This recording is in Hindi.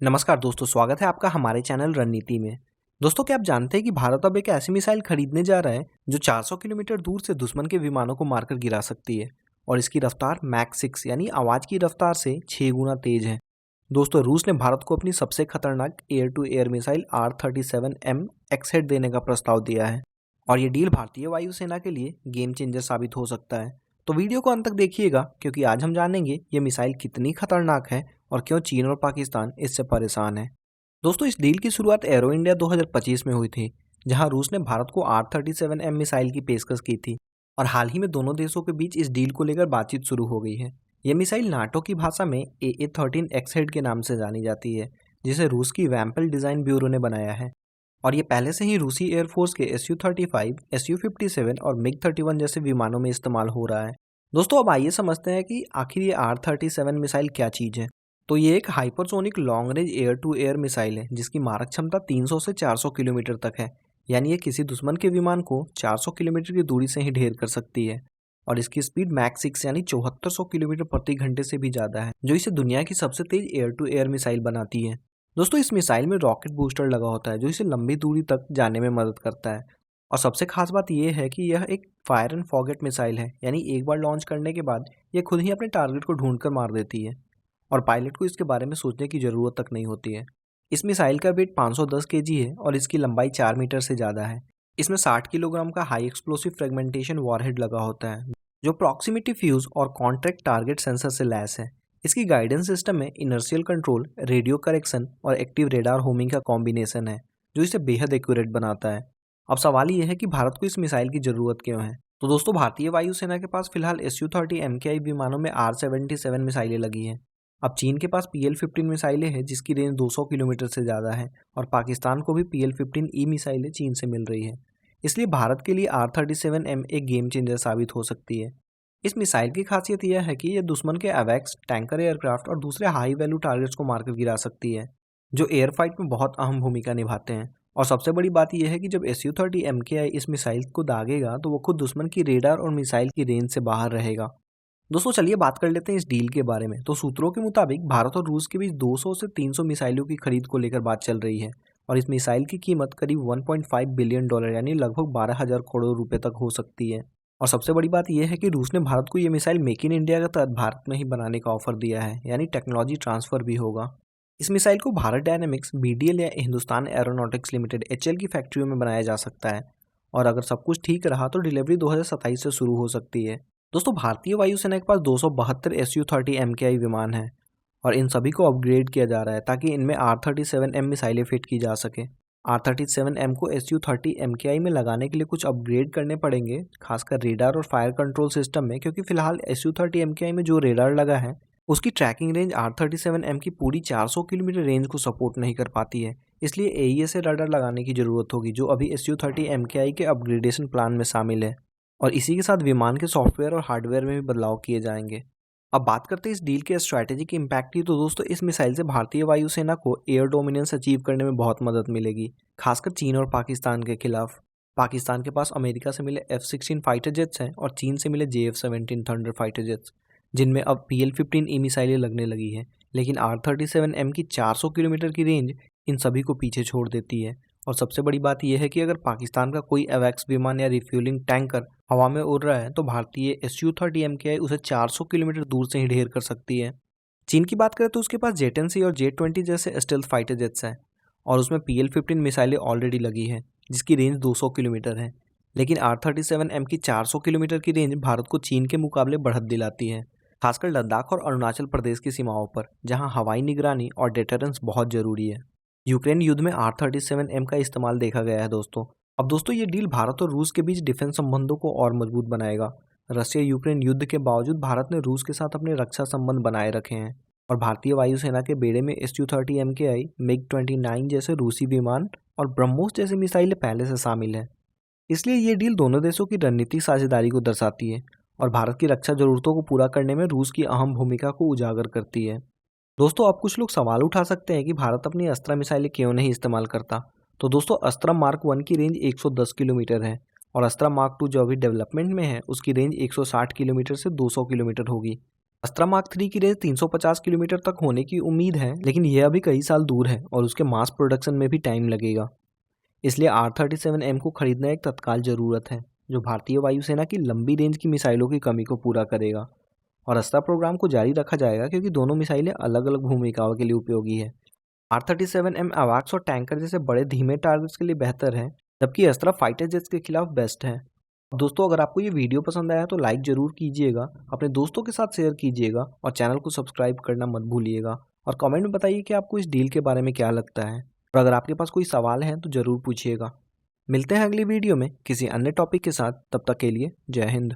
नमस्कार दोस्तों, स्वागत है आपका हमारे चैनल रणनीति में। दोस्तों, क्या आप जानते हैं कि भारत अब एक ऐसी मिसाइल खरीदने जा रहा है जो 400 किलोमीटर दूर से दुश्मन के विमानों को मारकर गिरा सकती है और इसकी रफ्तार मैक 6 यानी आवाज की रफ्तार से 6 गुना तेज है। दोस्तों, रूस ने भारत को अपनी सबसे खतरनाक air to air missile R-37M एक्सहेड देने का प्रस्ताव दिया है और ये डील भारतीय वायुसेना के लिए गेम चेंजर साबित हो सकता है। तो वीडियो को अंत तक देखिएगा क्योंकि आज हम जानेंगे ये मिसाइल कितनी खतरनाक है और क्यों चीन और पाकिस्तान इससे परेशान है। दोस्तों, इस डील की शुरुआत एरो इंडिया 2025 में हुई थी, जहां रूस ने भारत को R-37M मिसाइल की पेशकश की थी और हाल ही में दोनों देशों के बीच इस डील को लेकर बातचीत शुरू हो गई है। यह मिसाइल नाटो की भाषा में AA-13 एक्सहेड के नाम से जानी जाती है, जिसे रूस की वैम्पल डिजाइन ब्यूरो ने बनाया है और ये पहले से ही रूसी एयरफोर्स के Su-35, Su-57 और MiG-31 जैसे विमानों में इस्तेमाल हो रहा है। दोस्तों, अब आइए समझते हैं कि आखिर ये R-37 मिसाइल क्या चीज़ है। तो ये एक hypersonic long range air to air missile है जिसकी मारक क्षमता 300 से 400 किलोमीटर तक है, यानी ये किसी दुश्मन के विमान को 400 किलोमीटर की दूरी से ही ढेर कर सकती है और इसकी स्पीड मैक 6 यानी 7400 किलोमीटर प्रति घंटे से भी ज़्यादा है, जो इसे दुनिया की सबसे तेज एयर टू एयर मिसाइल बनाती है। दोस्तों, इस मिसाइल में रॉकेट बूस्टर लगा होता है जो इसे लंबी दूरी तक जाने में मदद करता है और सबसे खास बात यह है कि यह एक फायर एंड फॉरगेट मिसाइल है, यानी एक बार लॉन्च करने के बाद यह खुद ही अपने टारगेट को ढूंढकर मार देती है और पायलट को इसके बारे में सोचने की ज़रूरत तक नहीं होती है। इस मिसाइल का वेट 510 केजी है और इसकी लंबाई 4 मीटर से ज़्यादा है। इसमें 60 किलोग्राम का हाई एक्सप्लोसिव फ्रेगमेंटेशन वॉरहेड लगा होता है जो प्रॉक्सिमिटी फ्यूज और कॉन्ट्रैक्ट टारगेट सेंसर से लैस है। इसकी गाइडेंस सिस्टम में इनर्शियल कंट्रोल, रेडियो करेक्शन और एक्टिव रेडार होमिंग का कॉम्बिनेशन है जो इसे बेहद एक्यूरेट बनाता है। अब सवाल यह है कि भारत को इस मिसाइल की ज़रूरत क्यों है। तो दोस्तों, भारतीय वायुसेना के पास फिलहाल Su-30 MKI विमानों में R-77 मिसाइलें लगी हैं। अब चीन के पास PL-15 मिसाइलें हैं जिसकी रेंज 200 किलोमीटर से ज़्यादा है और पाकिस्तान को भी PL-15E मिसाइलें चीन से मिल रही है। इसलिए भारत के लिए R-37M एक गेम चेंजर साबित हो सकती है। इस मिसाइल की खासियत यह है कि यह दुश्मन के अवैक्स, टैंकर एयरक्राफ्ट और दूसरे हाई वैल्यू टारगेट्स को मारकर गिरा सकती है, जो एयर फाइट में बहुत अहम भूमिका निभाते हैं। और सबसे बड़ी बात यह है कि जब Su-30 MKI इस मिसाइल को दागेगा तो वो खुद दुश्मन की रेडार और मिसाइल की रेंज से बाहर रहेगा। दोस्तों, चलिए बात कर लेते हैं इस डील के बारे में। तो सूत्रों के मुताबिक भारत और रूस के बीच 200 से 300 मिसाइलों की खरीद को लेकर बात चल रही है और इस मिसाइल की कीमत करीब $1.5 बिलियन यानी लगभग 12,000 करोड़ रुपए तक हो सकती है। और सबसे बड़ी बात यह है कि रूस ने भारत को ये मिसाइल मेक इन इंडिया के तहत भारत में ही बनाने का ऑफर दिया है, यानी टेक्नोलॉजी ट्रांसफर भी होगा। इस मिसाइल को भारत डायनेमिक्स, BDL या हिंदुस्तान एरोनॉटिक्स लिमिटेड HL की फैक्ट्रियों में बनाया जा सकता है और अगर सब कुछ ठीक रहा तो डिलीवरी 2027 से शुरू हो सकती है। दोस्तों, भारतीय वायुसेना के पास 272 Su-30 MKI विमान हैं और इन सभी को अपग्रेड किया जा रहा है ताकि इनमें R-37M मिसाइलें फिट की जा सके। R-37M को Su-30 MKI में लगाने के लिए कुछ अपग्रेड करने पड़ेंगे, खासकर रेडार और फायर कंट्रोल सिस्टम में, क्योंकि फिलहाल Su-30 MKI में जो रेडार लगा है उसकी ट्रैकिंग रेंज R-37M की पूरी 400 किलोमीटर रेंज को सपोर्ट नहीं कर पाती है। इसलिए AESA रडार लगाने की ज़रूरत होगी जो अभी Su-30 MKI के अपग्रेडेशन प्लान में शामिल है और इसी के साथ विमान के सॉफ्टवेयर और हार्डवेयर में भी बदलाव किए जाएंगे। अब बात करते हैं इस डील के स्ट्रैटेजिक इम्पैक्ट की। तो दोस्तों, इस मिसाइल से भारतीय वायुसेना को एयर डोमिनेंस अचीव करने में बहुत मदद मिलेगी, खासकर चीन और पाकिस्तान के खिलाफ। पाकिस्तान के पास अमेरिका से मिले F-16 फाइटर जेट्स हैं और चीन से मिले JF-17 थंडर फाइटर जेट्स, जिनमें अब PL-15E मिसाइलें लगने लगी हैं। लेकिन R-37M की 400 किलोमीटर की रेंज इन सभी को पीछे छोड़ देती है और सबसे बड़ी बात यह है कि अगर पाकिस्तान का कोई अवैक्स विमान या रिफ्यूलिंग टैंकर हवा में उड़ रहा है तो भारतीय Su-30 MKI उसे 400 किलोमीटर दूर से ही ढेर कर सकती है। चीन की बात करें तो उसके पास Jet-NC और Jet-20 जैसे स्टेल्थ फाइटर जेट्स हैं और उसमें PL-15 मिसाइलें ऑलरेडी लगी हैं जिसकी रेंज 200 किलोमीटर है। लेकिन R-37M की 400 किलोमीटर की रेंज भारत को चीन के मुकाबले बढ़त दिलाती है, खासकर लद्दाख और अरुणाचल प्रदेश की सीमाओं पर, जहां हवाई निगरानी और डेटरेंस बहुत जरूरी है। यूक्रेन युद्ध में R-37M का इस्तेमाल देखा गया है दोस्तों। अब दोस्तों, ये डील भारत और रूस के बीच डिफेंस संबंधों को और मजबूत बनाएगा। रशिया यूक्रेन युद्ध के बावजूद भारत ने रूस के साथ अपने रक्षा संबंध बनाए रखे हैं और भारतीय वायुसेना के बेड़े में Su-30 MKI, MiG-29 जैसे रूसी विमान और ब्रह्मोस जैसी मिसाइलें पहले से शामिल है। इसलिए ये डील दोनों देशों की रणनीतिक साझेदारी को दर्शाती है और भारत की रक्षा जरूरतों को पूरा करने में रूस की अहम भूमिका को उजागर करती है। दोस्तों, अब कुछ लोग सवाल उठा सकते हैं कि भारत अपनी अस्त्र मिसाइलें क्यों नहीं इस्तेमाल करता। तो दोस्तों, अस्त्र मार्क 1 की रेंज 110 किलोमीटर है और अस्त्र मार्क 2 जो अभी डेवलपमेंट में है उसकी रेंज 160 किलोमीटर से 200 किलोमीटर होगी। अस्त्रा मार्क 3 की रेंज 350 किलोमीटर तक होने की उम्मीद है, लेकिन यह अभी कई साल दूर है और उसके मास प्रोडक्शन में भी टाइम लगेगा। इसलिए R-37M को खरीदना एक तत्काल ज़रूरत है, जो भारतीय वायुसेना की लंबी रेंज की मिसाइलों की कमी को पूरा करेगा। और अस्त्रा प्रोग्राम को जारी रखा जाएगा क्योंकि दोनों मिसाइलें अलग अलग भूमिकाओं के लिए उपयोगी है। R-37M अवैक्स और टैंकर जैसे बड़े धीमे टारगेट्स के लिए बेहतर है, जबकि अस्त्रा फाइटर जेट्स के खिलाफ बेस्ट है। दोस्तों, अगर आपको ये वीडियो पसंद आया तो लाइक ज़रूर कीजिएगा, अपने दोस्तों के साथ शेयर कीजिएगा और चैनल को सब्सक्राइब करना मत भूलिएगा। और कमेंट में बताइए कि आपको इस डील के बारे में क्या लगता है, और अगर आपके पास कोई सवाल है तो ज़रूर पूछिएगा। मिलते हैं अगली वीडियो में किसी अन्य टॉपिक के साथ, तब तक के लिए जय हिंद।